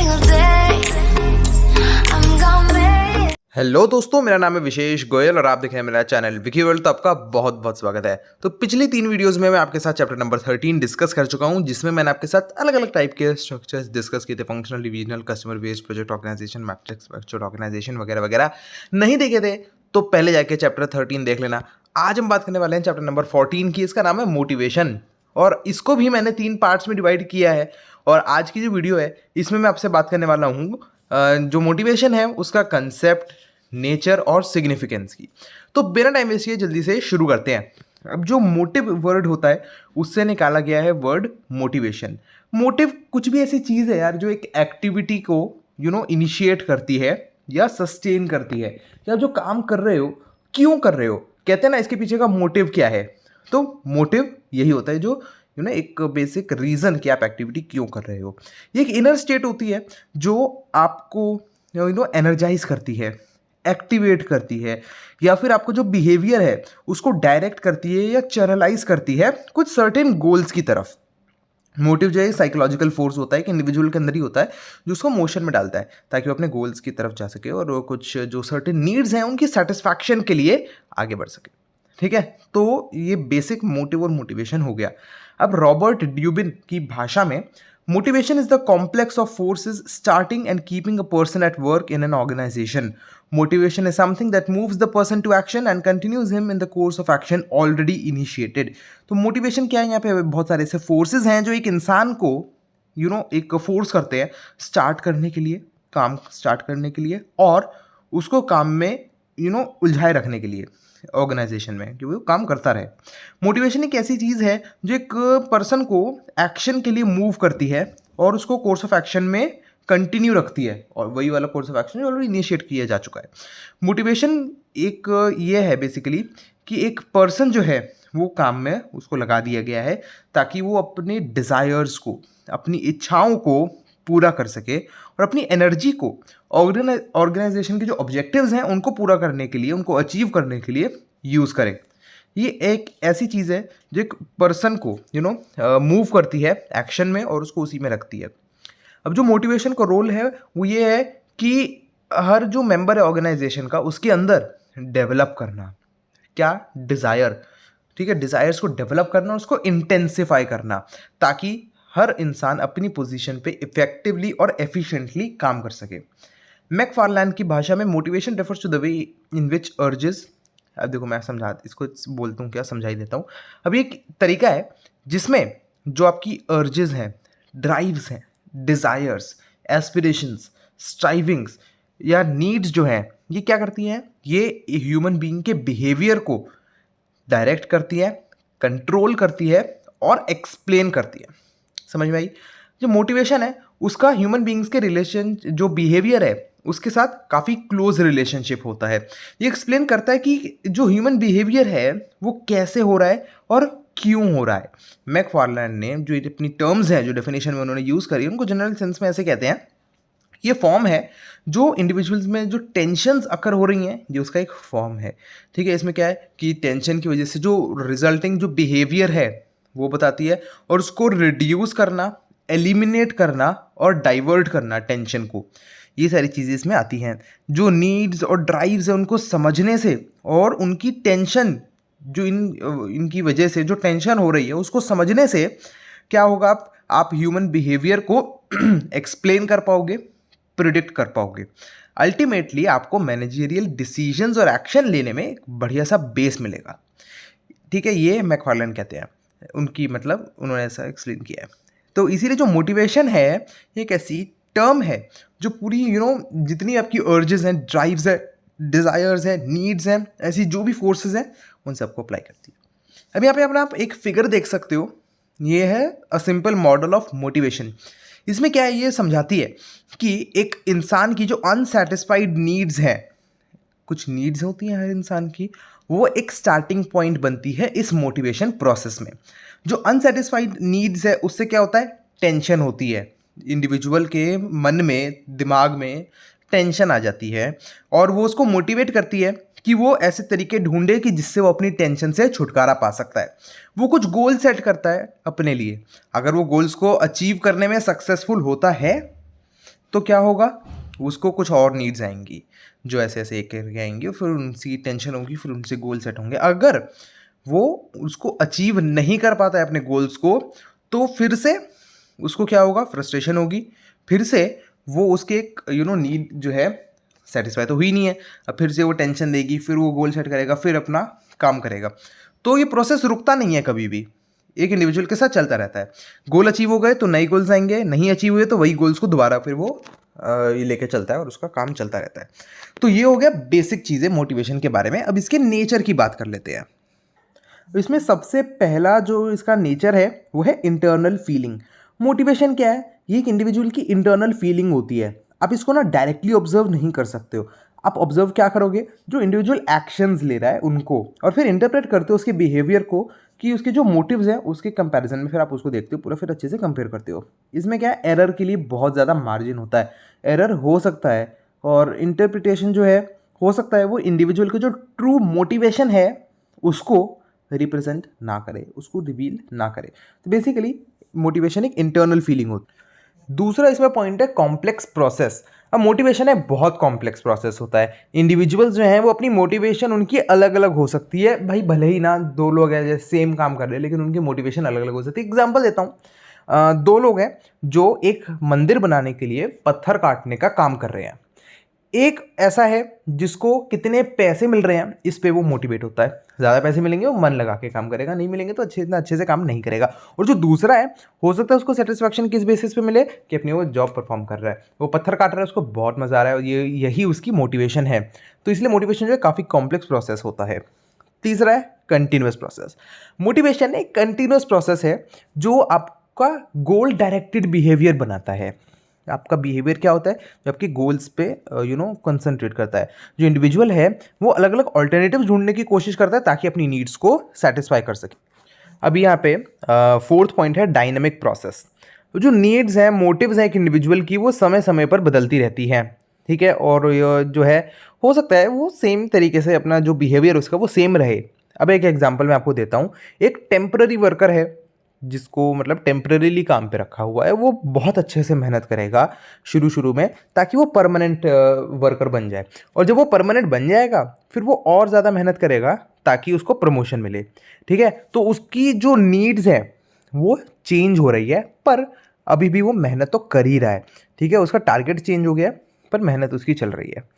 single day. I'm gonna make hello दोस्तों, मेरा नाम है विशेष गोयल और आप देख रहे हैं मेरा चैनल विकी वर्ल्ड। तो आपका बहुत बहुत स्वागत है। तो पिछली 3 वीडियोस में मैं आपके साथ चैप्टर नंबर 13 डिस्कस कर चुका हूं, जिसमें मैंने आपके साथ अलग अलग टाइप के स्ट्रक्चर्स डिस्कस किए थे। Functional, divisional, customer based, project organisation, matrix structure organisation वगैरह वगैरह। नहीं देखे थे तो पहले जाके चैप्टर 13 देख लेना। आज हम बात करने वाले हैं चैप्टर नंबर 14 की। इसका नाम है मोटिवेशन और इसको भी मैंने 3 पार्ट्स में डिवाइड किया है। और आज की जो वीडियो है इसमें मैं आपसे बात करने वाला हूँ जो मोटिवेशन है उसका कंसेप्ट, नेचर और सिग्निफिकेंस की। तो बिना टाइम वेस्ट किए जल्दी से शुरू करते हैं। अब जो मोटिव वर्ड होता है उससे निकाला गया है वर्ड मोटिवेशन। मोटिव कुछ भी ऐसी चीज़ है यार जो एक एक्टिविटी को इनिशिएट करती है या सस्टेन करती है, या जो काम कर रहे हो क्यों कर रहे हो, कहते हैं ना इसके पीछे का मोटिव क्या है। तो मोटिव यही होता है जो एक बेसिक रीज़न कि आप एक्टिविटी क्यों कर रहे हो। ये एक इनर स्टेट होती है जो आपको एनर्जाइज करती है, एक्टिवेट करती है, या फिर आपको जो बिहेवियर है उसको डायरेक्ट करती है या चैनलाइज करती है कुछ सर्टेन गोल्स की तरफ। मोटिव जो है साइकोलॉजिकल फोर्स होता है कि इंडिविजुअल के अंदर ही होता है जो उसको मोशन में डालता है ताकि वो अपने गोल्स की तरफ जा सके और वो कुछ जो सर्टेन नीड्स हैं उनकी सेटिस्फैक्शन के लिए आगे बढ़ सके। ठीक है, तो ये बेसिक मोटिव और मोटिवेशन हो गया। अब रॉबर्ट ड्यूबिन की भाषा में motivation is the complex of forces starting and keeping a person at work in an organisation. Motivation is something that moves the person to action and continues him in the course of action already initiated. तो motivation क्या है, यहाँ पे बहुत सारे ऐसे forces हैं जो एक इंसान को एक फोर्स करते हैं स्टार्ट करने के लिए, काम स्टार्ट करने के लिए, और उसको काम में उलझाए रखने के लिए ऑर्गेनाइजेशन में कि वो काम करता रहे। मोटिवेशन एक ऐसी चीज़ है जो एक पर्सन को एक्शन के लिए मूव करती है और उसको कोर्स ऑफ एक्शन में कंटिन्यू रखती है, और वही वाला course of action already initiate किया जा चुका है। मोटिवेशन एक ये है बेसिकली कि एक पर्सन जो है वो काम में उसको लगा दिया गया है ताकि वो अपने डिज़ायर्स को, अपनी इच्छाओं को पूरा कर सके और अपनी एनर्जी को ऑर्गेनाइजेशन के जो ऑब्जेक्टिव्स हैं उनको पूरा करने के लिए, उनको अचीव करने के लिए यूज़ करें। ये एक ऐसी चीज़ है जो एक पर्सन को मूव करती है एक्शन में और उसको उसी में रखती है। अब जो मोटिवेशन का रोल है वो ये है कि हर जो मेंबर है ऑर्गेनाइजेशन का उसके अंदर डेवलप करना क्या डिज़ायर, ठीक है, डिज़ायर्स को डेवलप करना और उसको इंटेंसिफाई करना ताकि हर इंसान अपनी पोजीशन पे इफेक्टिवली और एफिशिएंटली काम कर सके। मैकफार्लैंड की भाषा में motivation refers to the way in which urges, अब देखो मैं इसको बोलता हूँ क्या, समझा ही देता हूँ। अब एक तरीका है जिसमें जो आपकी अर्जेस हैं, ड्राइव्स हैं, डिज़ायर्स, एस्पिरेशंस, स्ट्राइविंग्स या नीड्स जो हैं ये क्या करती हैं, ये ह्यूमन बीइंग के बिहेवियर को डायरेक्ट करती है, कंट्रोल करती है और एक्सप्लेन करती है। समझ में आई? जो मोटिवेशन है उसका ह्यूमन बीइंग्स के रिलेशन, जो बिहेवियर है उसके साथ काफ़ी क्लोज रिलेशनशिप होता है। ये एक्सप्लेन करता है कि जो ह्यूमन बिहेवियर है वो कैसे हो रहा है और क्यों हो रहा है। मैकफार्लैंड ने जो अपनी टर्म्स हैं, जो डेफिनेशन में उन्होंने यूज़ करी, उनको जनरल सेंस में ऐसे कहते हैं, ये फॉर्म है जो इंडिविजुअल्स में जो टेंशन्स अकर हो रही हैं, ये उसका एक फॉर्म है। ठीक है, इसमें क्या है कि टेंशन की वजह से जो रिजल्टिंग जो बिहेवियर है वो बताती है और उसको रिड्यूस करना, एलिमिनेट करना और डाइवर्ट करना टेंशन को, ये सारी चीज़ें इसमें आती हैं। जो नीड्स और ड्राइव्स है उनको समझने से और उनकी टेंशन जो इनकी वजह से जो टेंशन हो रही है उसको समझने से क्या होगा, आप ह्यूमन बिहेवियर को एक्सप्लेन कर पाओगे, प्रिडिक्ट कर पाओगे। अल्टीमेटली आपको मैनेजरियल डिसीजंस और एक्शन लेने में एक बढ़िया सा बेस मिलेगा। ठीक है, ये मैकफार्लैंड कहते हैं, उनकी मतलब उन्होंने ऐसा एक्सप्लेन किया है। तो इसीलिए जो मोटिवेशन है ये एक ऐसी टर्म है जो पूरी जितनी आपकी अर्जेस हैं, ड्राइव्स हैं, डिज़ायर्स हैं, नीड्स हैं, ऐसी जो भी फोर्सेस हैं उन सबको अप्लाई करती है। अब यहाँ पे आप एक फिगर देख सकते हो, ये है a simple model of motivation. इसमें क्या है, ये समझाती है कि एक इंसान की जो अनसेटिस्फाइड नीड्स हैं, कुछ नीड्स होती हैं हर इंसान की, वो एक स्टार्टिंग पॉइंट बनती है इस मोटिवेशन प्रोसेस में। जो अनसेटिस्फाइड नीड्स है उससे क्या होता है, टेंशन होती है, इंडिविजुअल के मन में, दिमाग में टेंशन आ जाती है और वो उसको मोटिवेट करती है कि वो ऐसे तरीके ढूंढे कि जिससे वो अपनी टेंशन से छुटकारा पा सकता है। वो कुछ गोल सेट करता है अपने लिए, अगर वो गोल्स को अचीव करने में सक्सेसफुल होता है तो क्या होगा, उसको कुछ और नीड्स आएंगी जो ऐसे ऐसे एक करके आएंगी, फिर उनकी टेंशन होगी, फिर उनसे गोल सेट होंगे। अगर वो उसको अचीव नहीं कर पाता है अपने गोल्स को, तो फिर से उसको क्या होगा, फ्रस्ट्रेशन होगी, फिर से वो उसके एक नीड जो है सेटिस्फाई तो हुई नहीं है, अब फिर से वो टेंशन देगी, फिर वो गोल सेट करेगा, फिर अपना काम करेगा। तो ये प्रोसेस रुकता नहीं है कभी भी, एक इंडिविजुअल के साथ चलता रहता है। गोल अचीव हो गए तो नए गोल्स आएंगे, नहीं अचीव हुए तो वही गोल्स को दोबारा फिर वो ये लेके चलता है और उसका काम चलता रहता है। तो ये हो गया बेसिक चीज़ें मोटिवेशन के बारे में। अब इसके नेचर की बात कर लेते हैं। इसमें सबसे पहला जो इसका नेचर है वो है इंटरनल फीलिंग। मोटिवेशन क्या है, ये एक इंडिविजुअल की इंटरनल फीलिंग होती है। आप इसको ना डायरेक्टली ऑब्जर्व नहीं कर सकते हो। आप ऑब्जर्व क्या करोगे, जो इंडिविजुअल एक्शंस ले रहा है उनको, और फिर इंटरप्रेट करते हो उसके बिहेवियर को, कि उसके जो मोटिव्स हैं उसके कंपैरिजन में फिर आप उसको देखते हो पूरा, फिर अच्छे से कंपेयर करते हो। इसमें क्या है, एरर के लिए बहुत ज़्यादा मार्जिन होता है, एरर हो सकता है, और इंटरप्रिटेशन जो है हो सकता है वो इंडिविजुअल का जो ट्रू मोटिवेशन है उसको रिप्रेजेंट ना करे, उसको रिवील ना करे। तो बेसिकली मोटिवेशन एक इंटरनल फीलिंग होती है। दूसरा इसमें पॉइंट है कॉम्प्लेक्स प्रोसेस। अब मोटिवेशन है बहुत कॉम्प्लेक्स प्रोसेस होता है। इंडिविजुअल्स जो हैं वो अपनी मोटिवेशन उनकी अलग अलग हो सकती है। भाई भले ही ना दो लोग हैं जैसे सेम काम कर रहे हैं, लेकिन उनकी मोटिवेशन अलग अलग हो सकती है। एग्जाम्पल देता हूँ, दो लोग हैं जो एक मंदिर बनाने के लिए पत्थर काटने का काम कर रहे हैं। एक ऐसा है जिसको कितने पैसे मिल रहे हैं इस पे वो मोटिवेट होता है, ज़्यादा पैसे मिलेंगे वो मन लगा के काम करेगा, नहीं मिलेंगे तो इतना अच्छे से काम नहीं करेगा। और जो दूसरा है, हो सकता है उसको सेटिस्फैक्शन किस बेसिस पे मिले कि अपनी वो जॉब परफॉर्म कर रहा है, वो पत्थर काट रहा है, उसको बहुत मज़ा आ रहा है, और यही उसकी मोटिवेशन है। तो इसलिए मोटिवेशन जो है काफ़ी कॉम्प्लेक्स प्रोसेस होता है। तीसरा है कंटिन्यूस प्रोसेस। मोटिवेशन एक कंटिन्यूस प्रोसेस है जो आपका गोल डायरेक्टेड बिहेवियर बनाता है। आपका बिहेवियर क्या होता है, जो आपके गोल्स पे कंसंट्रेट करता है। जो इंडिविजुअल है वो अलग अलग ऑल्टरनेटिव ढूंढने की कोशिश करता है ताकि अपनी नीड्स को सेटिस्फाई कर सके। अब यहाँ पे फोर्थ पॉइंट है डायनामिक प्रोसेस। तो जो नीड्स हैं, मोटिव्स हैं एक इंडिविजुअल की, वो समय समय पर बदलती रहती हैं, ठीक है। और जो है हो सकता है वो सेम तरीके से अपना जो बिहेवियर उसका वो सेम रहे। अब एक एग्जांपल मैं आपको देता हूँ। एक टेम्पररी वर्कर है जिसको मतलब टेम्परेरीली काम पे रखा हुआ है, वो बहुत अच्छे से मेहनत करेगा शुरू में ताकि वो परमानेंट वर्कर बन जाए, और जब वो परमानेंट बन जाएगा फिर वो और ज़्यादा मेहनत करेगा ताकि उसको प्रमोशन मिले, ठीक है। तो उसकी जो नीड्स है वो चेंज हो रही है, पर अभी भी वो मेहनत तो कर ही रहा है, ठीक है। उसका टारगेट चेंज हो गया पर मेहनत उसकी चल रही है।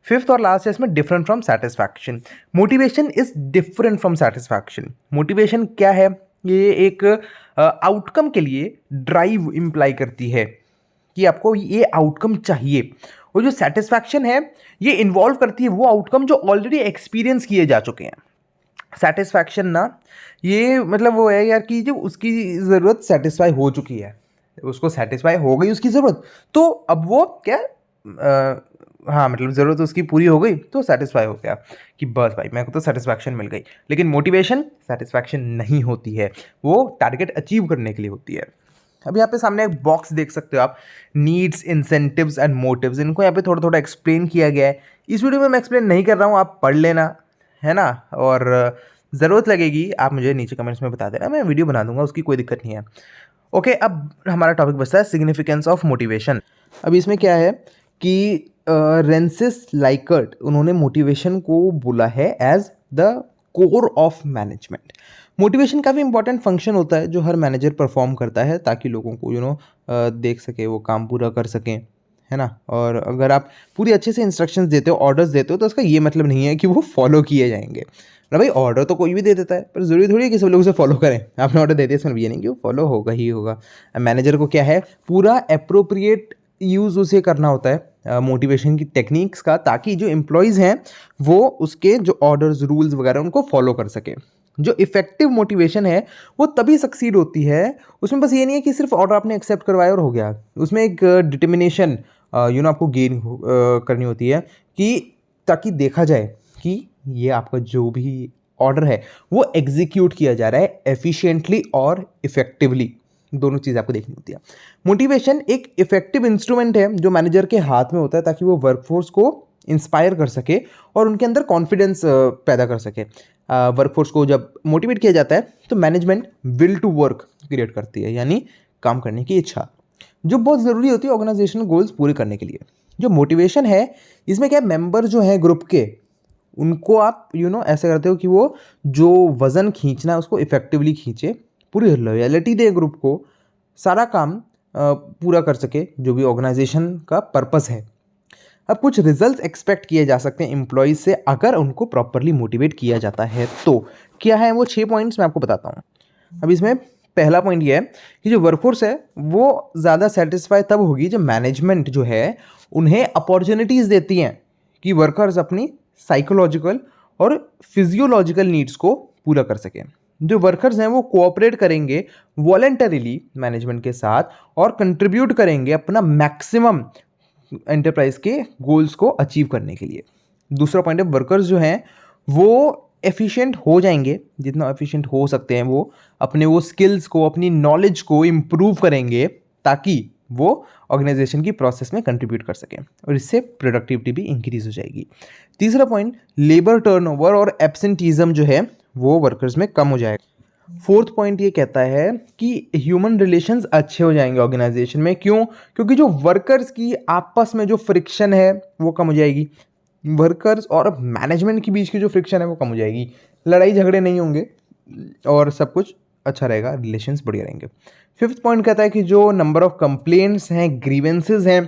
फिफ्थ और लास्ट है इसमें different from satisfaction. Motivation is different from satisfaction. Motivation क्या है, ये एक आउटकम के लिए ड्राइव इम्प्लाई करती है कि आपको ये आउटकम चाहिए, और जो सेटिस्फैक्शन है ये इन्वॉल्व करती है वो आउटकम जो ऑलरेडी एक्सपीरियंस किए जा चुके हैं। सेटिस्फैक्शन ना ये मतलब वो है यार कि जो उसकी ज़रूरत सेटिस्फाई हो चुकी है, उसको सेटिस्फाई हो गई उसकी ज़रूरत, तो अब वो क्या हाँ मतलब ज़रूरत उसकी पूरी हो गई तो सेटिस्फाई हो गया कि बस भाई मेरे को तो सेटिस्फैक्शन मिल गई। लेकिन मोटिवेशन सेटिस्फैक्शन नहीं होती है, वो टारगेट अचीव करने के लिए होती है। अब यहाँ पे सामने एक बॉक्स देख सकते हो आप, नीड्स, इंसेंटिव्स एंड मोटिव्स। इनको यहाँ पे थोड़ा थोड़ा एक्सप्लेन किया गया है। इस वीडियो में मैं एक्सप्लेन नहीं कर रहा हूँ, आप पढ़ लेना, है ना। और ज़रूरत लगेगी आप मुझे नीचे कमेंट्स में बता देना, मैं वीडियो बना दूंगा, उसकी कोई दिक्कत नहीं है। ओके, अब हमारा टॉपिक बचता है सिग्निफिकेंस ऑफ मोटिवेशन। अब इसमें क्या है कि रेंसिस लाइकर्ट उन्होंने मोटिवेशन को बोला है as the core of management. Motivation काफ़ी इंपॉर्टेंट फंक्शन होता है जो हर मैनेजर परफॉर्म करता है ताकि लोगों को देख सके, वो काम पूरा कर सकें, है ना। और अगर आप पूरी अच्छे से इंस्ट्रक्शंस देते हो, ऑर्डर्स देते हो, तो उसका ये मतलब नहीं है कि वो फॉलो किए जाएंगे। मतलब भाई ऑर्डर तो कोई भी दे देता है, पर ज़रूरी थोड़ी है कि सब लोग उसे फॉलो करें। आपने ऑर्डर दे दिया इसमें ये नहीं कि वो फॉलो होगा ही होगा। मैनेजर को क्या है, पूरा अप्रोप्रिएट यूज़ उसे करना होता है मोटिवेशन की टेक्निक्स का, ताकि जो एम्प्लॉयज़ हैं वो उसके जो ऑर्डर्स, रूल्स वगैरह उनको फॉलो कर सकें। जो इफेक्टिव मोटिवेशन है वो तभी सक्सीड होती है, उसमें बस ये नहीं है कि सिर्फ ऑर्डर आपने एक्सेप्ट करवाया और हो गया। उसमें एक डिटर्मिनेशन आपको गेन करनी होती है कि ताकि देखा जाए कि ये आपका जो भी ऑर्डर है वो एग्जीक्यूट किया जा रहा है एफिशिएंटली और इफेक्टिवली। दोनों चीज़ आपको देखनी होती है। मोटिवेशन एक इफेक्टिव इंस्ट्रूमेंट है जो मैनेजर के हाथ में होता है ताकि वो वर्कफोर्स को इंस्पायर कर सके और उनके अंदर कॉन्फिडेंस पैदा कर सके। वर्कफोर्स को जब मोटिवेट किया जाता है तो management will to work create करती है, यानी काम करने की इच्छा। जो बहुत ज़रूरी होती है ऑर्गेनाइजेशनल गोल्स पूरे करने के लिए। जो मोटिवेशन है इसमें क्या है, मेंबर जो है ग्रुप के, उनको आप ऐसे करते हो कि वो जो वज़न खींचना है उसको इफेक्टिवली खींचे, पूरी लॉयल्टी दे ग्रुप को, सारा काम पूरा कर सके जो भी ऑर्गेनाइजेशन का पर्पस है। अब कुछ रिजल्ट्स एक्सपेक्ट किए जा सकते हैं एम्प्लॉयज़ से अगर उनको प्रॉपरली मोटिवेट किया जाता है तो। क्या है वो 6 पॉइंट्स मैं आपको बताता हूँ। अब इसमें पहला पॉइंट ये है कि जो वर्कफोर्स है वो ज़्यादा सेटिस्फाई तब होगी जब मैनेजमेंट जो है उन्हें अपॉर्चुनिटीज़ देती हैं कि वर्कर्स अपनी साइकोलॉजिकल और फिजियोलॉजिकल नीड्स को पूरा कर सकें। जो वर्कर्स हैं वो कोऑपरेट करेंगे वॉलेंटरीली मैनेजमेंट के साथ और कंट्रीब्यूट करेंगे अपना मैक्सिमम एंटरप्राइज के गोल्स को अचीव करने के लिए। दूसरा पॉइंट है वर्कर्स जो हैं वो एफिशिएंट हो जाएंगे, जितना एफिशिएंट हो सकते हैं वो अपने वो स्किल्स को, अपनी नॉलेज को इम्प्रूव करेंगे ताकि वो ऑर्गेनाइजेशन की प्रोसेस में कंट्रीब्यूट कर सकें और इससे प्रोडक्टिविटी भी इंक्रीज हो जाएगी। तीसरा पॉइंट, लेबर टर्नओवर और एब्सेंटीज़म जो है वो वर्कर्स में कम हो जाएगा। फोर्थ पॉइंट ये कहता है कि ह्यूमन रिलेशंस अच्छे हो जाएंगे ऑर्गेनाइजेशन में। क्यों? क्योंकि जो वर्कर्स की आपस में जो फ्रिक्शन है वो कम हो जाएगी, वर्कर्स और मैनेजमेंट के बीच की जो फ्रिक्शन है वो कम हो जाएगी, लड़ाई झगड़े नहीं होंगे और सब कुछ अच्छा रहेगा, रिलेशंस बढ़िया रहेंगे। फिफ्थ पॉइंट कहता है कि जो नंबर ऑफ कंप्लेंट्स हैं, ग्रीवेंसेस हैं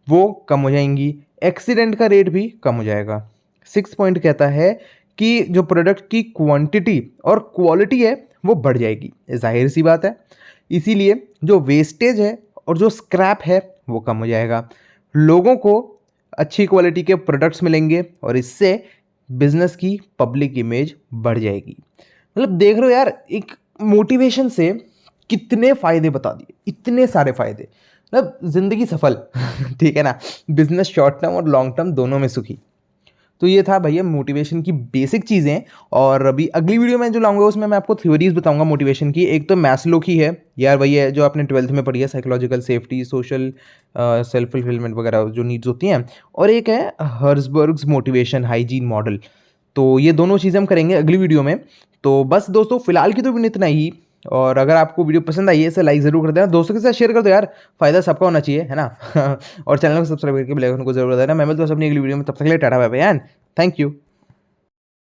वो कम हो जाएंगी, एक्सीडेंट का रेट भी कम हो जाएगा। सिक्स पॉइंट कहता है कि जो प्रोडक्ट की क्वांटिटी और क्वालिटी है वो बढ़ जाएगी, जाहिर सी बात है। इसीलिए जो वेस्टेज है और जो स्क्रैप है वो कम हो जाएगा, लोगों को अच्छी क्वालिटी के प्रोडक्ट्स मिलेंगे और इससे बिजनेस की पब्लिक इमेज बढ़ जाएगी। मतलब देख रहे हो यार, एक मोटिवेशन से कितने फ़ायदे बता दिए, इतने सारे फ़ायदे, मतलब ज़िंदगी सफल ठीक है ना, बिजनेस शॉर्ट टर्म और लॉन्ग टर्म दोनों में सुखी। तो ये था भैया मोटिवेशन की बेसिक चीज़ें। और अभी अगली वीडियो में जो लाऊंगा उसमें मैं आपको थ्योरीज बताऊंगा मोटिवेशन की। एक तो मैस्लो की है यार, वही है जो आपने 12th में पढ़ी है, psychological safety, social self fulfilment वगैरह जो नीड्स होती हैं, और एक है हर्जबर्ग्स मोटिवेशन हाइजीन मॉडल। तो ये दोनों चीज़ें हम करेंगे अगली वीडियो में। तो बस दोस्तों फिलहाल की तो इतना ही। और अगर आपको वीडियो पसंद आई है इसे लाइक ज़रूर कर देना, दोस्तों के साथ शेयर कर दो यार, फ़ायदा सबका होना चाहिए है ना और चैनल को सब्सक्राइब करके बेल आइकन को जरूर कर देना। मैं मिलता हूं अपनी अगली वीडियो में, तब तक के लिए tata bye bye and thank you.